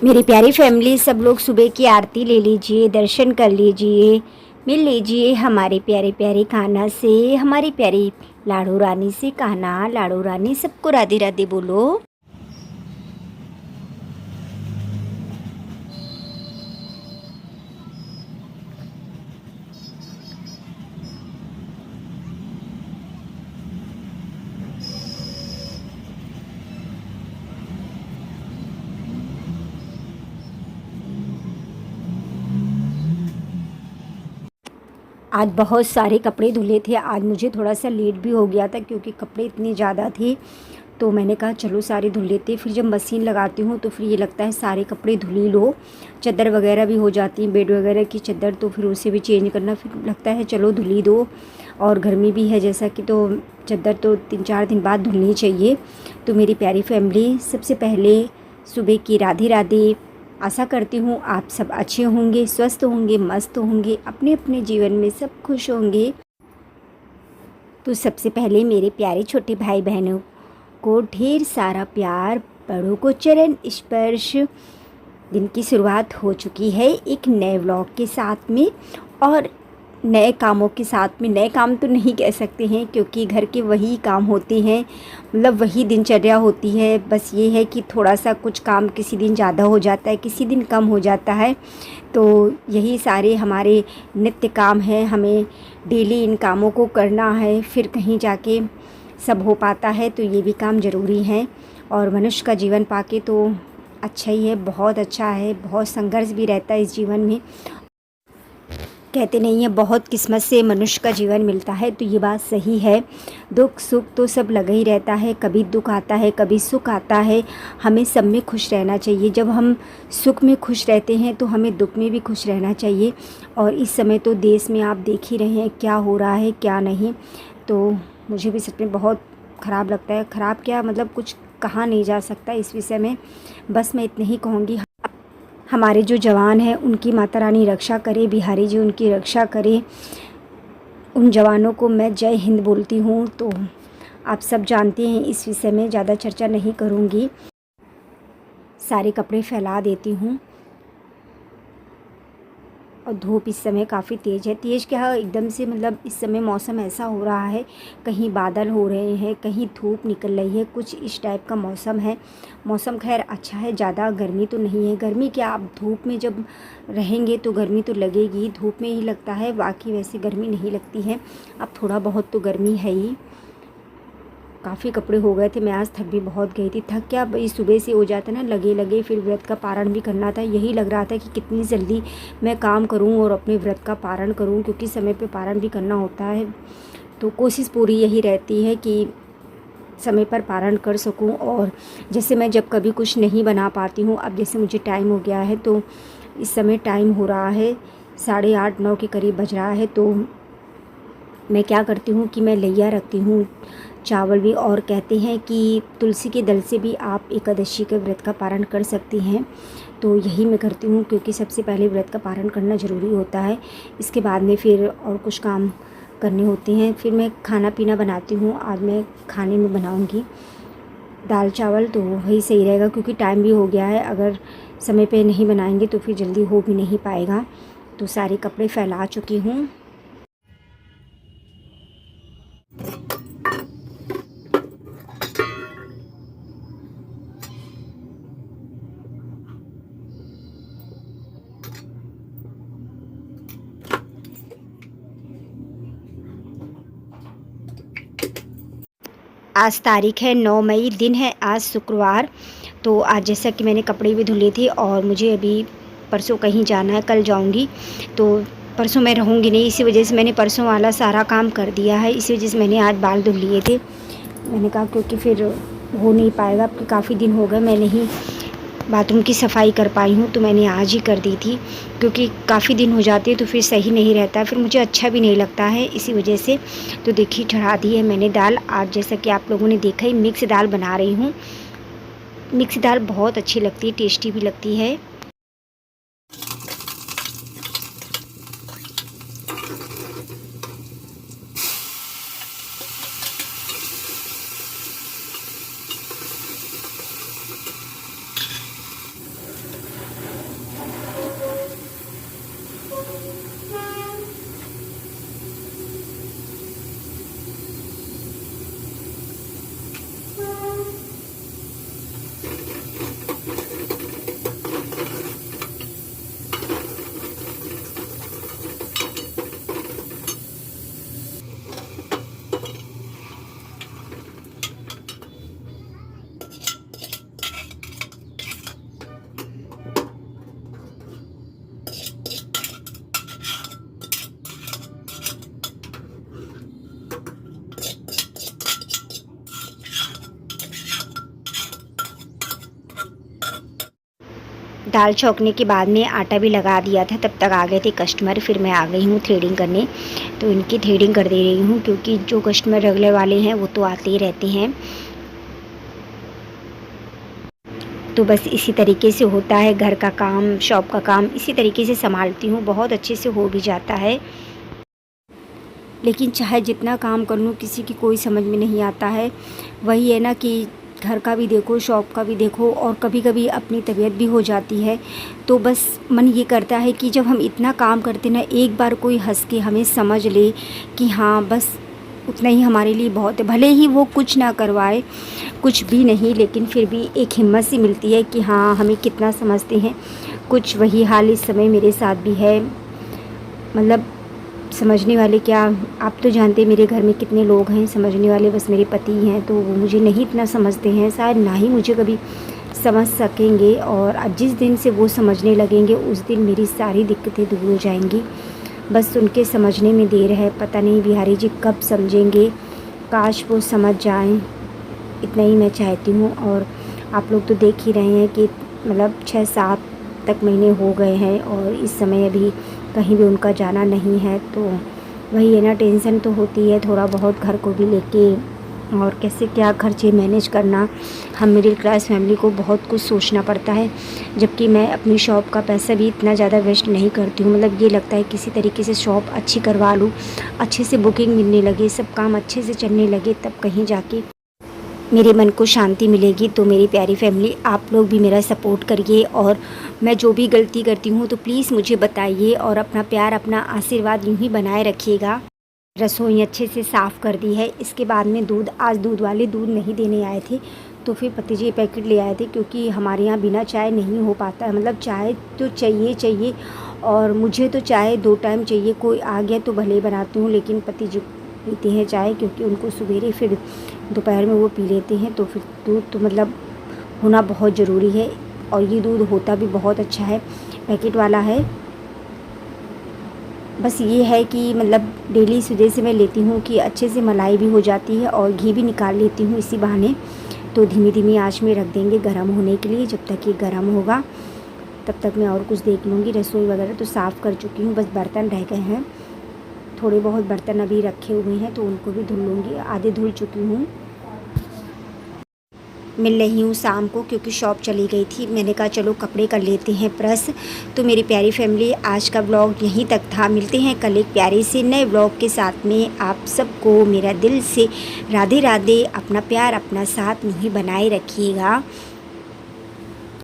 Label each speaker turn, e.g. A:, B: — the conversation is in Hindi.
A: मेरी प्यारी फैमिली, सब लोग सुबह की आरती ले लीजिए, दर्शन कर लीजिए, मिल लीजिए हमारे प्यारे प्यारे कान्हा से, हमारी प्यारी लाडू रानी से। कान्हा, लाडू रानी, सबको राधे राधे बोलो। आज बहुत सारे कपड़े धुले थे। आज मुझे थोड़ा सा लेट भी हो गया था क्योंकि कपड़े इतने ज़्यादा थे, तो मैंने कहा चलो सारे धुल लेते। फिर जब मशीन लगाती हूँ तो फिर ये लगता है सारे कपड़े धुल ही लो। चादर वगैरह भी हो जाती हैं, बेड वगैरह की चादर, तो फिर उसे भी चेंज करना, फिर लगता है चलो धुल ही दो। और गर्मी भी है जैसा कि, तो चादर तो 3-4 दिन बाद धुलनी चाहिए। तो मेरी प्यारी फैमिली, सबसे पहले सुबह की राधे राधे। आशा करती हूँ आप सब अच्छे होंगे, स्वस्थ होंगे, मस्त होंगे, अपने अपने जीवन में सब खुश होंगे। तो सबसे पहले मेरे प्यारे छोटे भाई बहनों को ढेर सारा प्यार, बड़ों को चरण स्पर्श। दिन की शुरुआत हो चुकी है एक नए व्लॉग के साथ में और नए कामों के साथ में। नए काम तो नहीं कह सकते हैं क्योंकि घर के वही काम होते हैं, मतलब वही दिनचर्या होती है। बस ये है कि थोड़ा सा कुछ काम किसी दिन ज़्यादा हो जाता है, किसी दिन कम हो जाता है। तो यही सारे हमारे नित्य काम हैं, हमें डेली इन कामों को करना है, फिर कहीं जाके सब हो पाता है। तो ये भी काम ज़रूरी हैं और मनुष्य का जीवन पाके तो अच्छा ही है, बहुत अच्छा है। बहुत संघर्ष भी रहता है इस जीवन में। कहते नहीं है बहुत किस्मत से मनुष्य का जीवन मिलता है, तो ये बात सही है। दुख सुख तो सब लगा ही रहता है, कभी दुख आता है, कभी सुख आता है। हमें सब में खुश रहना चाहिए। जब हम सुख में खुश रहते हैं तो हमें दुख में भी खुश रहना चाहिए। और इस समय तो देश में आप देख ही रहे हैं क्या हो रहा है क्या नहीं। तो मुझे भी सच में बहुत ख़राब लगता है। ख़राब क्या, मतलब कुछ कहा नहीं जा सकता इस विषय में। बस मैं इतनी ही कहूँगी, हमारे जो जवान हैं उनकी माता रानी रक्षा करे, बिहारी जी उनकी रक्षा करे। उन जवानों को मैं जय हिंद बोलती हूँ। तो आप सब जानते हैं, इस विषय में ज़्यादा चर्चा नहीं करूँगी। सारे कपड़े फैला देती हूँ। और धूप इस समय काफ़ी तेज़ है। तेज़ क्या है, एकदम से, मतलब इस समय मौसम ऐसा हो रहा है, कहीं बादल हो रहे हैं, कहीं धूप निकल रही है, कुछ इस टाइप का मौसम है। मौसम खैर अच्छा है, ज़्यादा गर्मी तो नहीं है। गर्मी क्या, आप धूप में जब रहेंगे तो गर्मी तो लगेगी, धूप में ही लगता है, बाकी वैसे गर्मी नहीं लगती है। अब थोड़ा बहुत तो गर्मी है ही। काफ़ी कपड़े हो गए थे, मैं आज थक भी बहुत गई थी। थक क्या, भाई सुबह से हो जाता ना लगे लगे, फिर व्रत का पारण भी करना था। यही लग रहा था कि कितनी जल्दी मैं काम करूं और अपने व्रत का पारण करूं, क्योंकि समय पे पारण भी करना होता है। तो कोशिश पूरी यही रहती है कि समय पर पारण कर सकूं। और जैसे मैं जब कभी कुछ नहीं बना पाती हूँ, अब जैसे मुझे टाइम हो गया है, तो इस समय टाइम हो रहा है 8:30-9 के करीब बज रहा है। तो मैं क्या करती हूँ कि मैं लैया रखती हूँ, चावल भी। और कहते हैं कि तुलसी के दल से भी आप एकादशी के व्रत का पारण कर सकती हैं। तो यही मैं करती हूँ, क्योंकि सबसे पहले व्रत का पारण करना ज़रूरी होता है। इसके बाद में फिर और कुछ काम करने होते हैं। फिर मैं खाना पीना बनाती हूँ। आज मैं खाने में बनाऊँगी दाल चावल, तो वही सही रहेगा क्योंकि टाइम भी हो गया है। अगर समय पे नहीं बनाएंगे तो फिर जल्दी हो भी नहीं पाएगा। तो सारे कपड़े फैला चुकी हूँ। आज तारीख़ है 9 मई, दिन है आज शुक्रवार। तो आज जैसा कि मैंने कपड़े भी धुले थे और मुझे अभी परसों कहीं जाना है, कल जाऊंगी। तो परसों मैं रहूंगी नहीं, इसी वजह से मैंने परसों वाला सारा काम कर दिया है। इसी वजह से मैंने आज बाल धुल लिए थे। मैंने कहा क्योंकि फिर हो नहीं पाएगा, क्योंकि काफ़ी दिन हो गए मैं नहीं बाथरूम की सफाई कर पाई हूँ, तो मैंने आज ही कर दी थी। क्योंकि काफ़ी दिन हो जाते हैं तो फिर सही नहीं रहता, फिर मुझे अच्छा भी नहीं लगता है, इसी वजह से। तो देखिए चढ़ा दी है मैंने दाल। आज जैसा कि आप लोगों ने देखा ही, मिक्स दाल बना रही हूँ। मिक्स दाल बहुत अच्छी लगती है, टेस्टी भी लगती है। दाल छौंकने के बाद में आटा भी लगा दिया था, तब तक आ गए थे कस्टमर। फिर मैं आ गई हूँ थ्रेडिंग करने, तो इनकी थ्रेडिंग कर दे रही हूँ क्योंकि जो कस्टमर रेगुलर वाले हैं वो तो आते ही रहते हैं। तो बस इसी तरीके से होता है, घर का काम, शॉप का काम इसी तरीके से संभालती हूँ, बहुत अच्छे से हो भी जाता है। लेकिन चाहे जितना काम कर लूँ किसी की कोई समझ में नहीं आता है। वही है ना कि घर का भी देखो, शॉप का भी देखो, और कभी कभी अपनी तबीयत भी हो जाती है। तो बस मन ये करता है कि जब हम इतना काम करते ना, एक बार कोई हंस के हमें समझ ले कि हाँ बस उतना ही हमारे लिए बहुत है। भले ही वो कुछ ना करवाए, कुछ भी नहीं, लेकिन फिर भी एक हिम्मत सी मिलती है कि हाँ हमें कितना समझते हैं। कुछ वही हाल इस समय मेरे साथ भी है। मतलब समझने वाले क्या, आप तो जानते हैं मेरे घर में कितने लोग हैं। समझने वाले बस मेरे पति हैं, तो वो मुझे नहीं इतना समझते हैं, शायद ना ही मुझे कभी समझ सकेंगे। और जिस दिन से वो समझने लगेंगे उस दिन मेरी सारी दिक्कतें दूर हो जाएंगी। बस उनके समझने में देर है, पता नहीं बिहारी जी कब समझेंगे। काश वो समझ जाएं, इतना ही मैं चाहती हूँ। और आप लोग तो देख ही रहे हैं कि मतलब 6-7 तक महीने हो गए हैं और इस समय अभी कहीं भी उनका जाना नहीं है। तो वही है ना, टेंशन तो होती है थोड़ा बहुत घर को भी लेके, और कैसे क्या खर्चे मैनेज करना। हम मिडिल क्लास फैमिली को बहुत कुछ सोचना पड़ता है, जबकि मैं अपनी शॉप का पैसा भी इतना ज़्यादा वेस्ट नहीं करती हूँ। मतलब ये लगता है किसी तरीके से शॉप अच्छी करवा लूँ, अच्छे से बुकिंग मिलने लगे, सब काम अच्छे से चलने लगे, तब कहीं जाके मेरे मन को शांति मिलेगी। तो मेरी प्यारी फैमिली, आप लोग भी मेरा सपोर्ट करिए, और मैं जो भी गलती करती हूँ तो प्लीज़ मुझे बताइए, और अपना प्यार, अपना आशीर्वाद यूँ ही बनाए रखिएगा। रसोई अच्छे से साफ़ कर दी है। इसके बाद में दूध, आज दूध वाले दूध नहीं देने आए थे, तो फिर पति जी पैकेट ले आए थे, क्योंकि हमारे यहाँ बिना चाय नहीं हो पाता है। मतलब चाय तो चाहिए चाहिए, और मुझे तो चाय 2 टाइम चाहिए। कोई आ गया तो भले ही बनाती हूँ, लेकिन पति जी पीते हैं चाय, क्योंकि उनको सवेरे फिर दोपहर में वो पी लेते हैं। तो फिर दूध तो मतलब होना बहुत ज़रूरी है, और ये दूध होता भी बहुत अच्छा है, पैकेट वाला है। बस ये है कि मतलब डेली सुबह से मैं लेती हूँ कि अच्छे से मलाई भी हो जाती है और घी भी निकाल लेती हूँ इसी बहाने। तो धीमी धीमी आंच में रख देंगे गर्म होने के लिए। जब तक ये गर्म होगा तब तक मैं और कुछ देख लूँगी। रसोई वगैरह तो साफ़ कर चुकी हूँ, बस बर्तन रह गए हैं। थोड़े बहुत बर्तन अभी रखे हुए हैं, तो उनको भी धुल लूँगी। आधे धुल चुकी हूँ। मिल रही हूँ शाम को, क्योंकि शॉप चली गई थी। मैंने कहा चलो कपड़े कर लेते हैं प्रेस। तो मेरी प्यारी फैमिली, आज का ब्लॉग यहीं तक था। मिलते हैं कल एक प्यारे से नए ब्लॉग के साथ में। आप सबको मेरा दिल से राधे राधे। अपना प्यार, अपना साथ यूँ ही बनाए रखिएगा।